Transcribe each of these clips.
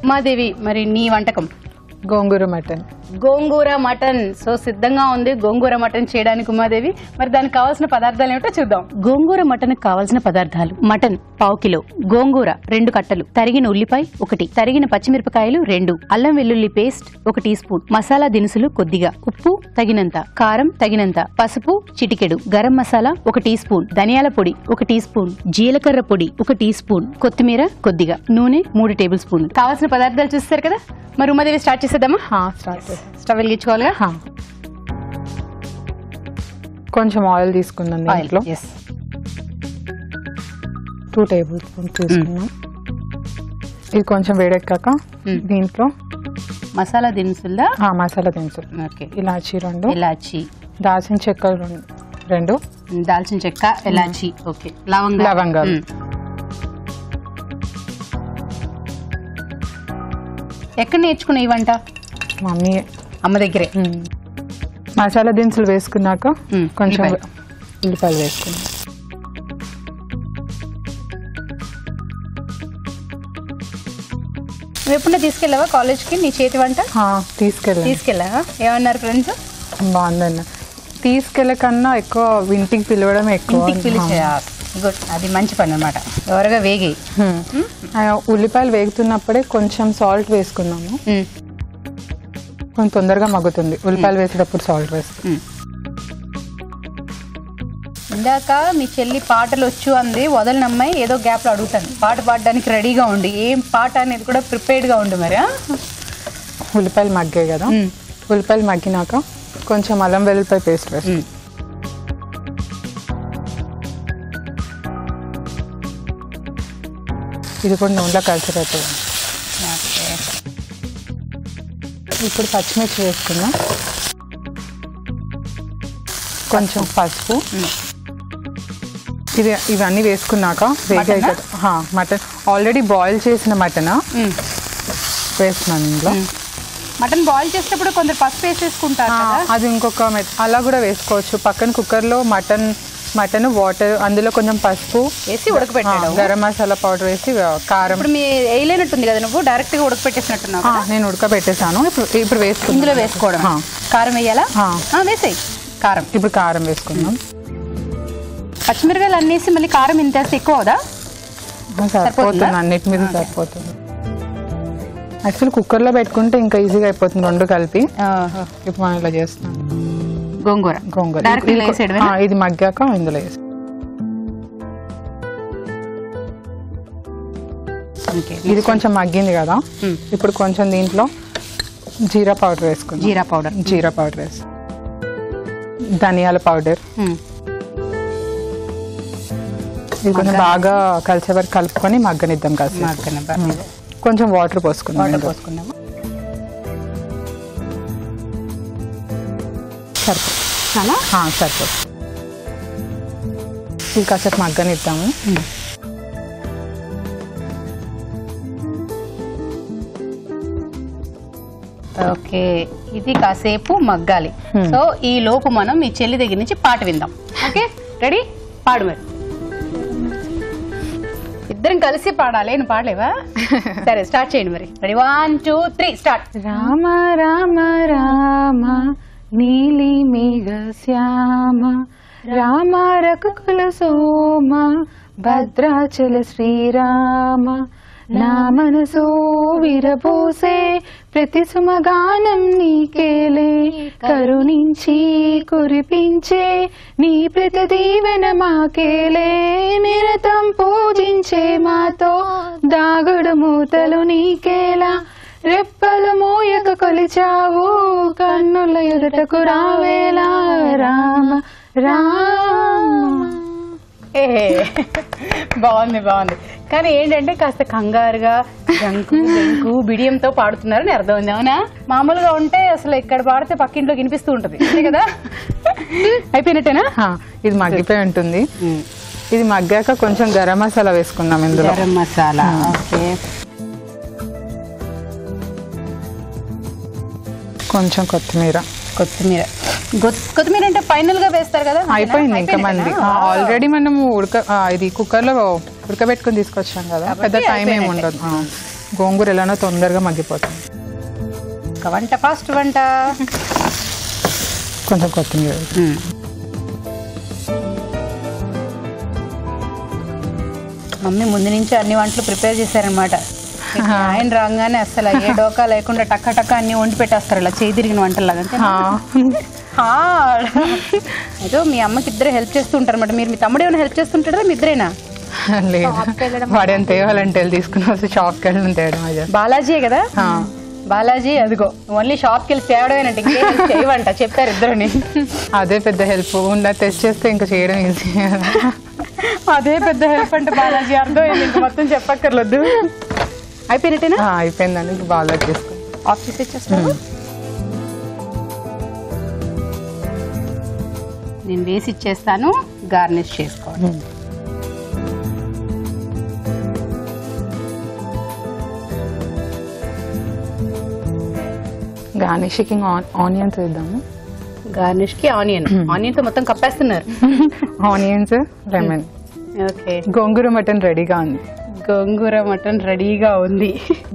ఉమాదేవి, మరి నీ వంటకం గోంగూర మటన్. గోంగూర మటన్. సో సిద్ధంగా ఉంది గోంగూర మటన్ చేయడానికి ఉమాదేవి. మరి దానికి కావాల్సిన పదార్థాలు ఏమిటో చూద్దాం. గోంగూర మటన్ కావాల్సిన పదార్థాలు: మటన్ పావు కిలో, గోంగూర 2 కట్టలు, తరిగిన ఉల్లిపాయ 1, తరిగిన పచ్చిమిరపకాయలు 2, అల్లం వెల్లుల్లి పేస్ట్ 1 టీ స్పూన్, మసాలా దినుసులు కొద్దిగా, ఉప్పు తగినంత, కారం తగినంత, పసుపు చిటికెడు, గరం మసాలా 1 టీ స్పూన్, ధనియాల పొడి 1 టీ స్పూన్, జీలకర్ర పొడి 1 టీ స్పూన్, కొత్తిమీర కొద్దిగా, నూనె 3 టేబుల్ స్పూన్లు. కావాల్సిన పదార్థాలు చూస్తారు కదా. మరి ఉమాదేవి స్టార్ట్ చేసేద్దామా? స్టవ్ వెలిగించుకోవాలిగా. కొంచెం ఆయిల్ తీసుకున్నాను దీంట్లో. 2 టేబుల్ స్పూన్ తీసుకున్నాం. ఇది కొంచెం వేడెక్కాక దీంట్లో మసాలా దినుసుల్లా. మసాలా దినుసులు. ఇలాచి 2, ఇలాచి, దాల్చిన చెక్కలు 2, దాల్చిన చెక్క, ఇలాచి, ఓకే, లవంగాలు. ఎక్కడ నేర్చుకున్నా ఈ వంట? మమ్మీ, అమ్మ దగ్గరే. మసాలా దినుసులు వేసుకున్నాక కొంచెం ఉల్లిపాయలు వేసుకున్నాం. నువ్వు ఎప్పుడైనా తీసుకెళ్ళావా కాలేజ్కి నీ చేతి వంట? తీసుకెళ్ళావా? ఏమన్నారు ఫ్రెండ్స్? బాగుందన్న. తీసుకెళ్ళకన్నా ఎక్కువ ఇంటికి పిలవడం ఎక్కువ. గుడ్, అది మంచి పని అనమాట. ఎవరుగా వేగి ఉల్లిపాయలు వేగుతున్నప్పుడే కొంచెం సాల్ట్ వేసుకున్నాము. కొంచెం తొందరగా మగ్గుతుంది ఉల్లిపాయలు వేసేటప్పుడు సాల్ట్ వేసుకున్నాం. ఇందాక మీ చెల్లి పాటలు వచ్చు అంది, వదలనమ్మాయి ఏదో గ్యాప్లో అడుగుతాను. పాట పాడడానికి రెడీగా ఉండి, ఏం పాట అనేది కూడా ప్రిపేర్డ్గా ఉండు. మరి ఉల్లిపాయలు మగ్గాయి కదా, ఉల్లిపాయలు మగ్గినాక కొంచెం అల్లం వెల్లుల్లిపాయ పేస్ట్ వేస్తాం. ఇది కూడా నూనెలో కలిసిపోతుంది. ఇప్పుడు పచ్చిమిర్చి వేసుకున్నాం, కొంచెం పసుపు. ఇవన్నీ వేసుకున్నాక మటన్ ఆల్రెడీ బాయిల్ చేసిన మటన్ వేస్తున్నాను ఇందులో. మటన్ బాయిల్ చేసేటప్పుడు కొందరు పసుపు వేసేసుకుంటారు. అది ఇంకొక అలా కూడా వేసుకోవచ్చు. పక్కన కుక్కర్లో మటన్ వాటర్, అందులో కొంచెం పసుపు వేసి ఉడకపెట్టాడు, గరం మసాలా పౌడర్ వేసి, కారం. ఇప్పుడు మీ వేయలేనట్టుంది కదా, నువ్వు డైరెక్ట్ గా ఉడకపెట్టేసినట్టున్నావు. నేను ఉడకబెట్టేసాను. ఇప్పుడు వేసుకున్నాను. ఇందులో వేసుకోవడం. కారం వేయాలా? వేసేయి కారం. ఇప్పుడు కారం వేసుకున్నాం. పచ్చిమిరకాయలు అన్నేసి మళ్ళీ కారం ఇంత ఎక్కువ అవుదా? సరిపోతుంది, అన్నిటి మీద సరిపోతుంది. యాక్చువల్ కుక్కర్లో పెట్టుకుంటే ఇంకా ఈజీగా అయిపోతుంది 2 కలిపి. ఇప్పుడు మనం ఇలా చేస్తాం. గోంగూర ఇది మగ్గాక ఇందులో వేసి ఇది కొంచెం మగ్గింది కదా. ఇప్పుడు కొంచెం దీంట్లో జీరా పౌడర్ వేసుకుందాం. జీరా పౌడర్ వేసి, ధనియాల పౌడర్. ఇది కొంచెం బాగా కలిసే వరకు కలుపుకొని మగ్గనిద్దాం. కొంచెం వాటర్ పోసుకున్నాము. సరిపోతుంది. ఇది కాసేపు మగ్గనిద్దాము. ఓకే, ఇది కాసేపు మగ్గాలి. సో ఈ లోపు మనం మీ చెల్లి దగ్గర నుంచి పాట విందాం. Okay, ready? పాడు మరి. ఇద్దరం కలిసి పాడాలి. నువ్వు పాడలేవా? సరే స్టార్ట్ చేయండి మరి. Ready, 1 2 3 start. రామ రామ రామ నీలి మేఘ శ్యామ, రామ రఘుకుల సోమ, భద్రాచల శ్రీరామ, నా మనసు విరబోసే ప్రతి సుమగానం నీకేలే, కరుణించి కురిపించే నీ ప్రతి దీవెన మాకేలే, నిరతం పూజించే మాతో దాగుడు మూతలు నీకేలా, రెప్పలు మోయక కొలిచావు కన్నుల ఎదుటకు రావేలా, రామ రామ. బాగుంది బాగుంది. కానీ ఏంటంటే కాస్త కంగారుగా జంకు బిడియంతో పాడుతున్నారని అర్థమైంది. అవునా? మామూలుగా ఉంటే అసలు ఇక్కడ పాడితే పక్కింట్లో వినిపిస్తూ ఉంటది కదా. అయిపోయినట్టేనా? ఇది మగ్గిపోయి ఉంటుంది. ఇది మగ్గాక కొంచెం గరం మసాలా వేసుకుందాం ఇందులో. గరం మసాలా, ఓకే. కొంచెం కొత్తిమీర. కొత్తిమీర అంటే ఫైనల్ గా వేస్తారు కదా. అయిపోయింది ఇంకా మంది. ఆల్రెడీ మనము ఇది కుక్కర్ లో ఉడకబెట్టుకుని తీసుకొచ్చాం కదా, పెద్ద టైం ఏమి ఉండదు. గోంగూర ఎలానో తొందరగా మగ్గిపోతుంది. ఒక వంట ఫాస్ట్ వంట. కొంచెం కొత్తిమీర. మమ్మీ ముందు నుంచి అన్ని వంటలు ప్రిపేర్ చేశారనమాట. ఆయన రాగానే అసలు ఏ డోకా లేకుండా టక్క టక్క అన్ని వండి పెట్టేస్తారు ఇలా చేయి తిరిగిన వంటలాగా. ఏదో మీ అమ్మకి ఇద్దరే హెల్ప్ చేస్తూ ఉంటారు అన్నమాట. మీరు మీ తమ్ముడు ఏమైనా హెల్ప్ చేస్తుంటారా? మీ ఇద్దరేనా? లేదు, వాడు ఎంత తేవాలంటే తీసుకుని వస్తే షాప్కి వెళ్ళడం తేయడం. బాలాజీ కదా బాలాజీ, అదిగో ఓన్లీ షాప్కి వెళ్ళి తేవడమేనంటే ఇంకేం చేయవంట చెప్పారు ఇద్దరుని. అదే పెద్ద హెల్ప్. ఉన్న టెస్ట్ చేస్తే ఇంకా చేయడం ఈజీ. అదే పెద్ద హెల్ప్ అంటే బాలాజీ అర్థమైంది. ఇంక మొత్తం చెప్పక్కర్లేదు. అయిపోయినట్టేనా? అయిపోయిందండి. ఇంక బాగా చేసుకో. ఆఫ్ చేసి ఇచ్చేస్తాను. నేను వేసి ఇచ్చేస్తాను. గార్నిష్ చేసుకోవాలి. గార్నిషింగ్ ఆనియన్స్ వేద్దాము. గార్నిష్ కి ఆనియన్ తో మొత్తం కప్పేస్తున్నారు. Onions, lemon. Okay, gongura mutton రెడీగా ఉంది. గోంగూర మటన్ రెడీగా ఉంది.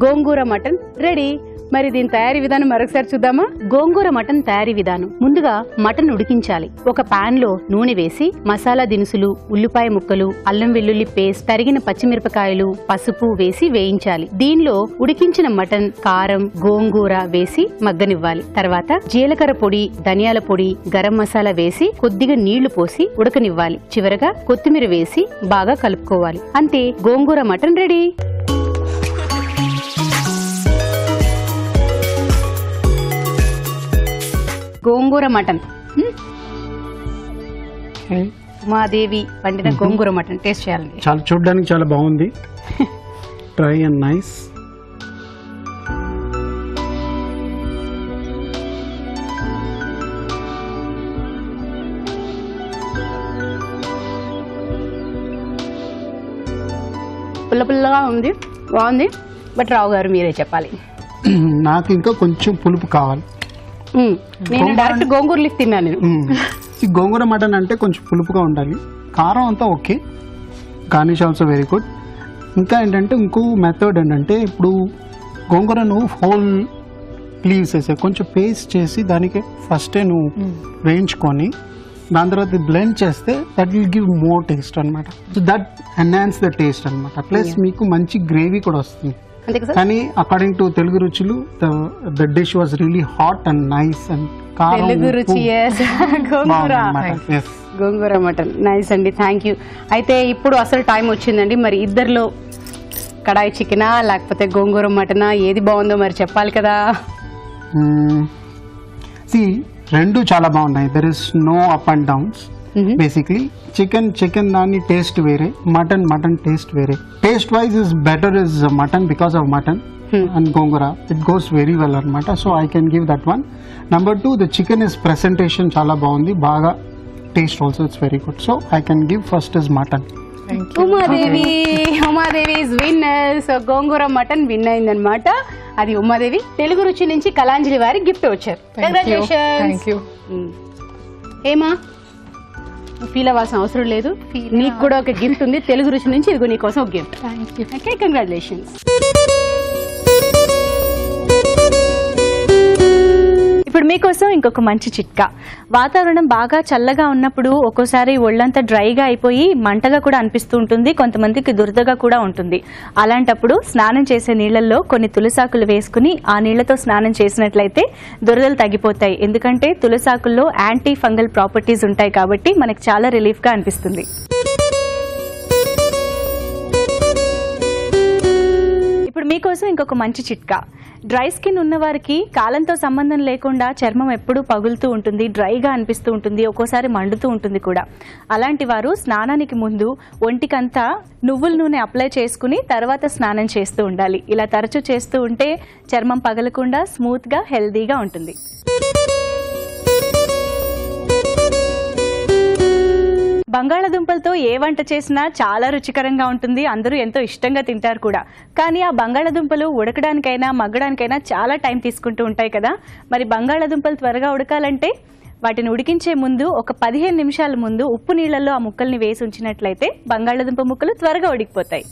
Gongura mutton ready. మరి దీని తయారీ విధానం మరొకసారి చూద్దామా? గోంగూర మటన్ తయారీ విధానం. ముందుగా మటన్ ఉడికించాలి. ఒక పాన్ లో నూనె వేసి మసాలా దినుసులు, ఉల్లిపాయ ముక్కలు, అల్లం వెల్లుల్లి పేస్ట్, తరిగిన పచ్చిమిరపకాయలు, పసుపు వేసి వేయించాలి. దీనిలో ఉడికించిన మటన్, కారం, గోంగూర వేసి మగ్గనివ్వాలి. తర్వాత జీలకర్ర పొడి, ధనియాల పొడి, గరం మసాలా వేసి కొద్దిగా నీళ్లు పోసి ఉడకనివ్వాలి. చివరగా కొత్తిమీర వేసి బాగా కలుపుకోవాలి. అంతే, గోంగూర మటన్ రెడీ. గోంగూర మటన్. ఉమాదేవి వండిన గోంగూర మటన్ టేస్ట్ చేయాలండి. చాలా చూడడానికి చాలా బాగుంది. Dry and nice. పుల్ల పుల్లగా ఉంది, బాగుంది. బట్ రావు గారు మీరే చెప్పాలి. నాకు ఇంకా కొంచెం పులుపు కావాలి. నేను డైరెక్ట్ గోంగూర లిఫ్ట్ తిన్నాను నేను. ఈ గోంగూర మటన్ అంటే కొంచెం పులుపుగా ఉండాలి. కారం అంతా okay. Garnish also very good. ఇంకా ఏంటంటే ఇంకో మెథడ్ ఏంటంటే ఇప్పుడు గోంగూరను హోల్ లీవ్స్ వేసే కొంచెం పేస్ట్ చేసి దానికి ఫస్టే నువ్వు వేయించుకొని దాని తర్వాత బ్లెండ్ చేస్తే that will give more taste అనమాట. So that enhance the taste అనమాట. ప్లస్ మీకు మంచి గ్రేవీ కూడా వస్తుంది. కానీ అకార్డింగ్ టు తెలుగు రుచులు the dish was really hot and nice and Telugu రుచి గోంగూర మటన్ నైస్ అండి. Thank you. అయితే ఇప్పుడు అసలు టైం వచ్చిందండి. మరి ఇద్దరిలో కడాయి చికెనా లేకపోతే గోంగూర మటనా ఏది బాగుందో మరి చెప్పాలి కదా. రెండు చాలా బాగున్నాయి. There is no up and downs. Basically chicken దాని టేస్ట్ వేరే, మటన్ టేస్ట్ వేరే. Taste wise is better is mutton because of mutton and gongura. It goes very well అనమాట. So I can give that one. Number 2, the chicken is presentation చాలా బాగుంది, బాగా taste also it's very good. So I can give first is mutton. Umadevi is winner. So gongura mutton win అయిందనమాట. అది ఉమాదేవి. తెలుగు రుచి నుంచి కళాంజలి వారి gift వచ్చారు. కంగ్రాచులేషన్స్. ఏమా ఫీల్ అవ్వాల్సిన అవసరం లేదు. నీకు కూడా ఒక గిఫ్ట్ ఉంది తెలుగు రుచి నుంచి. ఇదిగో నీకోసం ఒక గిఫ్ట్. Okay, congratulations. ఇప్పుడు మీకోసం ఇంకొక మంచి చిట్కా. వాతావరణం బాగా చల్లగా ఉన్నప్పుడు ఒక్కోసారి ఒళ్ళంతా డ్రైగా అయిపోయి మంటగా కూడా అనిపిస్తూ ఉంటుంది, కొంతమందికి దురదగా కూడా ఉంటుంది. అలాంటప్పుడు స్నానం చేసే నీళ్లలో కొన్ని తులసాకులు వేసుకుని ఆ నీళ్లతో స్నానం చేసినట్లయితే దురదలు తగ్గిపోతాయి. ఎందుకంటే తులసాకుల్లో యాంటీ ఫంగల్ ప్రాపర్టీస్ ఉంటాయి కాబట్టి మనకు చాలా రిలీఫ్గా అనిపిస్తుంది. ఇప్పుడు మీకోసం ఇంకొక మంచి చిట్కా. డ్రై స్కిన్ ఉన్నవారికి కాలంతో సంబంధం లేకుండా చర్మం ఎప్పుడూ పగులుతూ ఉంటుంది, డ్రైగా అనిపిస్తూ ఉంటుంది, ఒక్కోసారి మండుతూ ఉంటుంది కూడా. అలాంటి వారు స్నానానికి ముందు ఒంటికంతా నువ్వుల నూనె అప్లై చేసుకుని తర్వాత స్నానం చేస్తూ ఉండాలి. ఇలా తరచూ చేస్తూ ఉంటే చర్మం పగలకుండా స్మూత్గా హెల్దీగా ఉంటుంది. బంగాళాదుంపలతో ఏ వంట చేసినా చాలా రుచికరంగా ఉంటుంది, అందరూ ఎంతో ఇష్టంగా తింటారు కూడా. కానీ ఆ బంగాళాదుంపలు ఉడకడానికైనా మగ్గడానికైనా చాలా టైం తీసుకుంటూ ఉంటాయి కదా. మరి బంగాళాదుంపలు త్వరగా ఉడకాలంటే వాటిని ఉడికించే ముందు ఒక 15 నిమిషాల ముందు ఉప్పు నీళ్లలో ఆ ముక్కల్ని వేసి ఉంచినట్లయితే బంగాళాదుంప ముక్కలు త్వరగా ఉడికిపోతాయి.